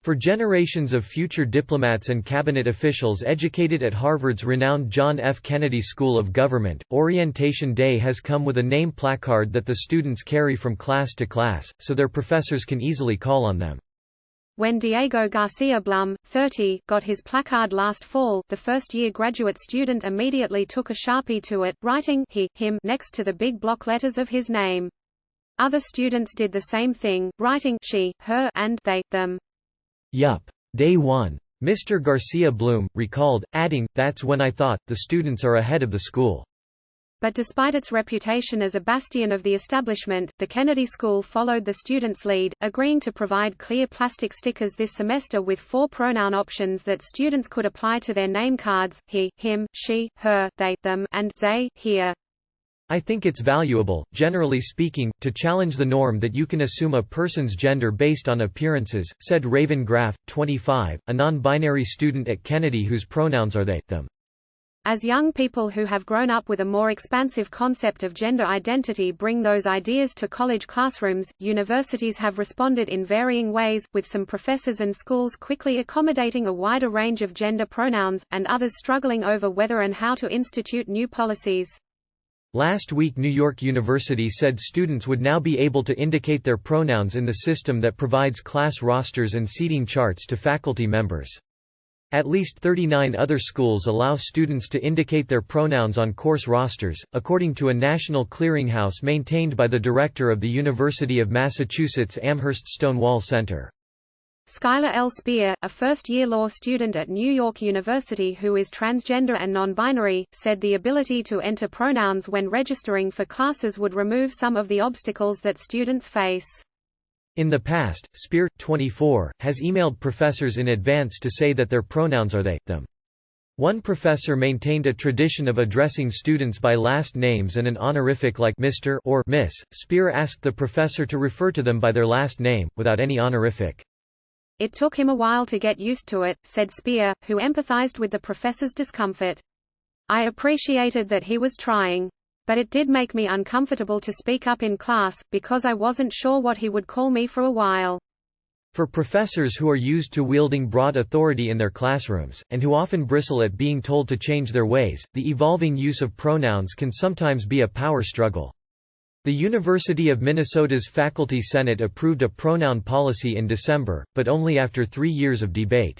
For generations of future diplomats and cabinet officials educated at Harvard's renowned John F. Kennedy School of Government, Orientation Day has come with a name placard that the students carry from class to class, so their professors can easily call on them. When Diego Garcia Blum, 30, got his placard last fall, the first-year graduate student immediately took a Sharpie to it, writing he, him next to the big block letters of his name. Other students did the same thing, writing she, her, and they, them. Yup. Day one. Mr. Garcia Bloom recalled, adding, "That's when I thought, the students are ahead of the school." But despite its reputation as a bastion of the establishment, the Kennedy School followed the students' lead, agreeing to provide clear plastic stickers this semester with 4 pronoun options that students could apply to their name cards: he, him, she, her, they, them, and they, here. "I think it's valuable, generally speaking, to challenge the norm that you can assume a person's gender based on appearances," said Raven Graff, 25, a non-binary student at Kennedy whose pronouns are they, them. As young people who have grown up with a more expansive concept of gender identity bring those ideas to college classrooms, universities have responded in varying ways, with some professors and schools quickly accommodating a wider range of gender pronouns, and others struggling over whether and how to institute new policies. Last week New York University said students would now be able to indicate their pronouns in the system that provides class rosters and seating charts to faculty members. At least 39 other schools allow students to indicate their pronouns on course rosters, according to a national clearinghouse maintained by the director of the University of Massachusetts Amherst Stonewall Center. Skylar L. Spear, a first-year law student at New York University who is transgender and non-binary, said the ability to enter pronouns when registering for classes would remove some of the obstacles that students face. In the past, Spear, 24, has emailed professors in advance to say that their pronouns are they, them. One professor maintained a tradition of addressing students by last names and an honorific like Mr. or Miss. Spear asked the professor to refer to them by their last name, without any honorific. "It took him a while to get used to it," said Spear, who empathized with the professor's discomfort. "I appreciated that he was trying. But it did make me uncomfortable to speak up in class, because I wasn't sure what he would call me for a while." For professors who are used to wielding broad authority in their classrooms, and who often bristle at being told to change their ways, the evolving use of pronouns can sometimes be a power struggle. The University of Minnesota's Faculty Senate approved a pronoun policy in December, but only after 3 years of debate.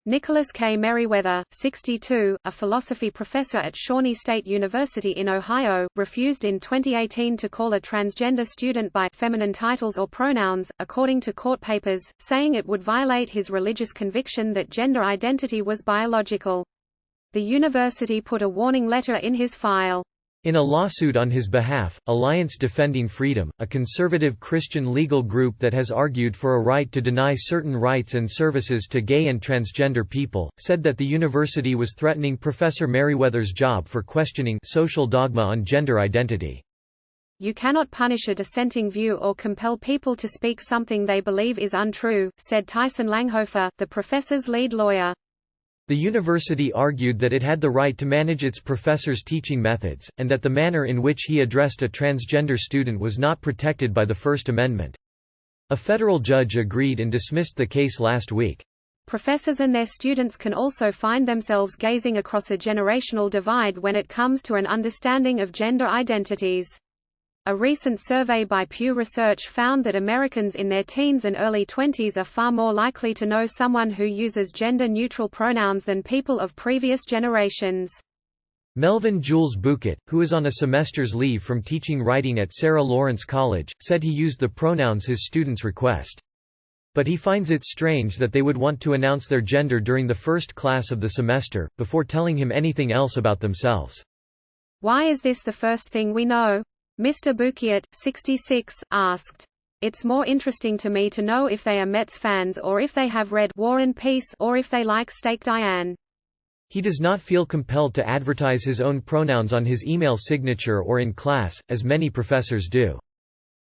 Nicholas K. Merriweather, 62, a philosophy professor at Shawnee State University in Ohio, refused in 2018 to call a transgender student by feminine titles or pronouns, according to court papers, saying it would violate his religious conviction that gender identity was biological. The university put a warning letter in his file. In a lawsuit on his behalf, Alliance Defending Freedom, a conservative Christian legal group that has argued for a right to deny certain rights and services to gay and transgender people, said that the university was threatening Professor Merriweather's job for questioning social dogma on gender identity. "You cannot punish a dissenting view or compel people to speak something they believe is untrue," said Tyson Langhofer, the professor's lead lawyer. The university argued that it had the right to manage its professors' teaching methods, and that the manner in which he addressed a transgender student was not protected by the First Amendment. A federal judge agreed and dismissed the case last week. Professors and their students can also find themselves gazing across a generational divide when it comes to an understanding of gender identities. A recent survey by Pew Research found that Americans in their teens and early 20s are far more likely to know someone who uses gender-neutral pronouns than people of previous generations. Melvin Jules Bucket, who is on a semester's leave from teaching writing at Sarah Lawrence College, said he used the pronouns his students request. But he finds it strange that they would want to announce their gender during the first class of the semester, before telling him anything else about themselves. "Why is this the first thing we know?" Mr. Bukiet, 66, asked. "It's more interesting to me to know if they are Mets fans or if they have read War and Peace or if they like Steak Diane." He does not feel compelled to advertise his own pronouns on his email signature or in class, as many professors do.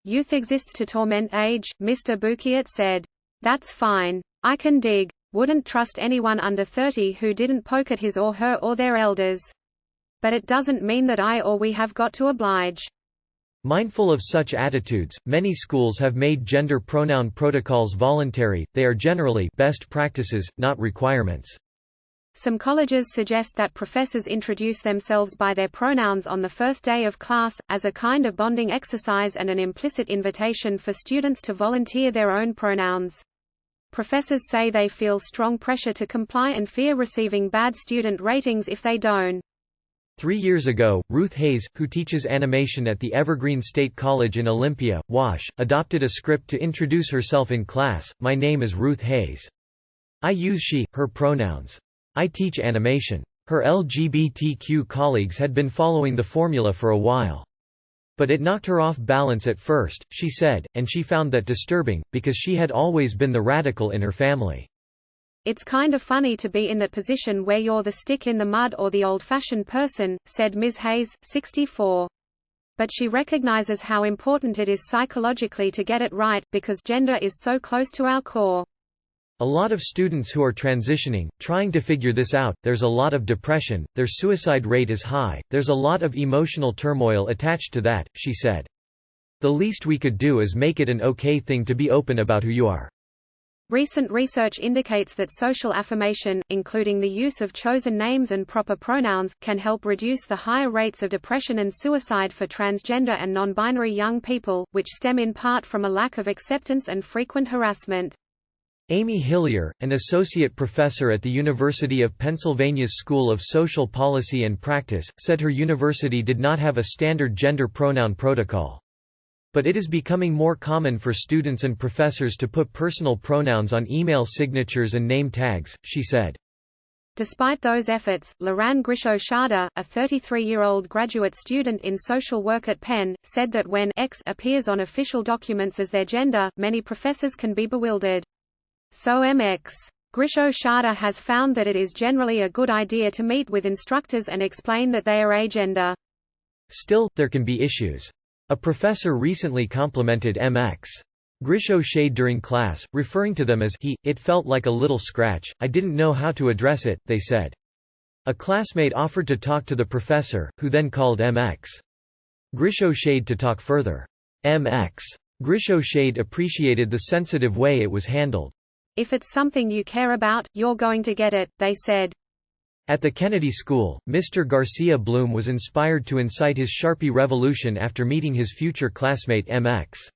"Youth exists to torment age," Mr. Bukiet said. "That's fine. I can dig. Wouldn't trust anyone under 30 who didn't poke at his or her or their elders. But it doesn't mean that I or we have got to oblige." Mindful of such attitudes, many schools have made gender pronoun protocols voluntary. They are generally best practices, not requirements. Some colleges suggest that professors introduce themselves by their pronouns on the first day of class, as a kind of bonding exercise and an implicit invitation for students to volunteer their own pronouns. Professors say they feel strong pressure to comply and fear receiving bad student ratings if they don't. 3 years ago, Ruth Hayes, who teaches animation at the Evergreen State College in Olympia, Wash, adopted a script to introduce herself in class. "My name is Ruth Hayes. I use she, her pronouns. I teach animation." Her LGBTQ colleagues had been following the formula for a while. But it knocked her off balance at first, she said, and she found that disturbing, because she had always been the radical in her family. "It's kind of funny to be in that position where you're the stick in the mud or the old-fashioned person," said Ms. Hayes, 64. But she recognizes how important it is psychologically to get it right, because gender is so close to our core. "A lot of students who are transitioning, trying to figure this out, there's a lot of depression, their suicide rate is high, there's a lot of emotional turmoil attached to that," she said. "The least we could do is make it an okay thing to be open about who you are." Recent research indicates that social affirmation, including the use of chosen names and proper pronouns, can help reduce the higher rates of depression and suicide for transgender and non-binary young people, which stem in part from a lack of acceptance and frequent harassment. Amy Hillier, an associate professor at the University of Pennsylvania's School of Social Policy and Practice, said her university did not have a standard gender pronoun protocol. But it is becoming more common for students and professors to put personal pronouns on email signatures and name tags, she said. Despite those efforts, Loran Grisho-Schada, a 33-year-old graduate student in social work at Penn, said that when X appears on official documents as their gender, many professors can be bewildered. So Ms. Grisho-Schada has found that it is generally a good idea to meet with instructors and explain that they are agender. Still, there can be issues. A professor recently complimented Ms. Grisho-Schade during class, referring to them as he. "It felt like a little scratch, I didn't know how to address it," they said. A classmate offered to talk to the professor, who then called Ms. Grisho-Schade to talk further. Ms. Grisho-Schade appreciated the sensitive way it was handled. "If it's something you care about, you're going to get it," they said. At the Kennedy School, Mr. Garcia Bloom was inspired to incite his Sharpie revolution after meeting his future classmate Ms.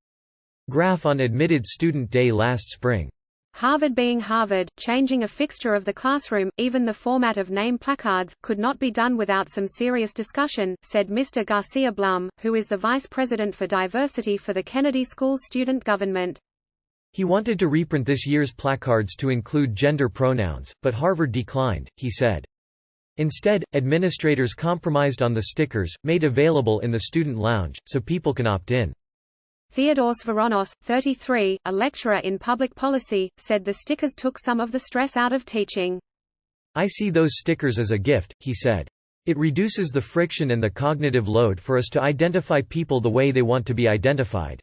Graff on Admitted Student Day last spring. Harvard being Harvard, changing a fixture of the classroom, even the format of name placards, could not be done without some serious discussion, said Mr. Garcia Bloom, who is the vice president for diversity for the Kennedy School's student government. He wanted to reprint this year's placards to include gender pronouns, but Harvard declined, he said. Instead, administrators compromised on the stickers, made available in the student lounge, so people can opt in. Theodoros Voronos, 33, a lecturer in public policy, said the stickers took some of the stress out of teaching. "I see those stickers as a gift," he said. "It reduces the friction and the cognitive load for us to identify people the way they want to be identified."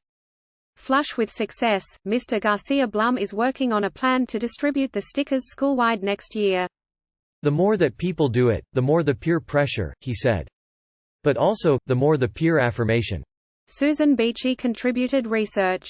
Flush with success, Mr. Garcia Bloom is working on a plan to distribute the stickers schoolwide next year. "The more that people do it, the more the peer pressure," he said. "But also, the more the peer affirmation." Susan Beachy contributed research.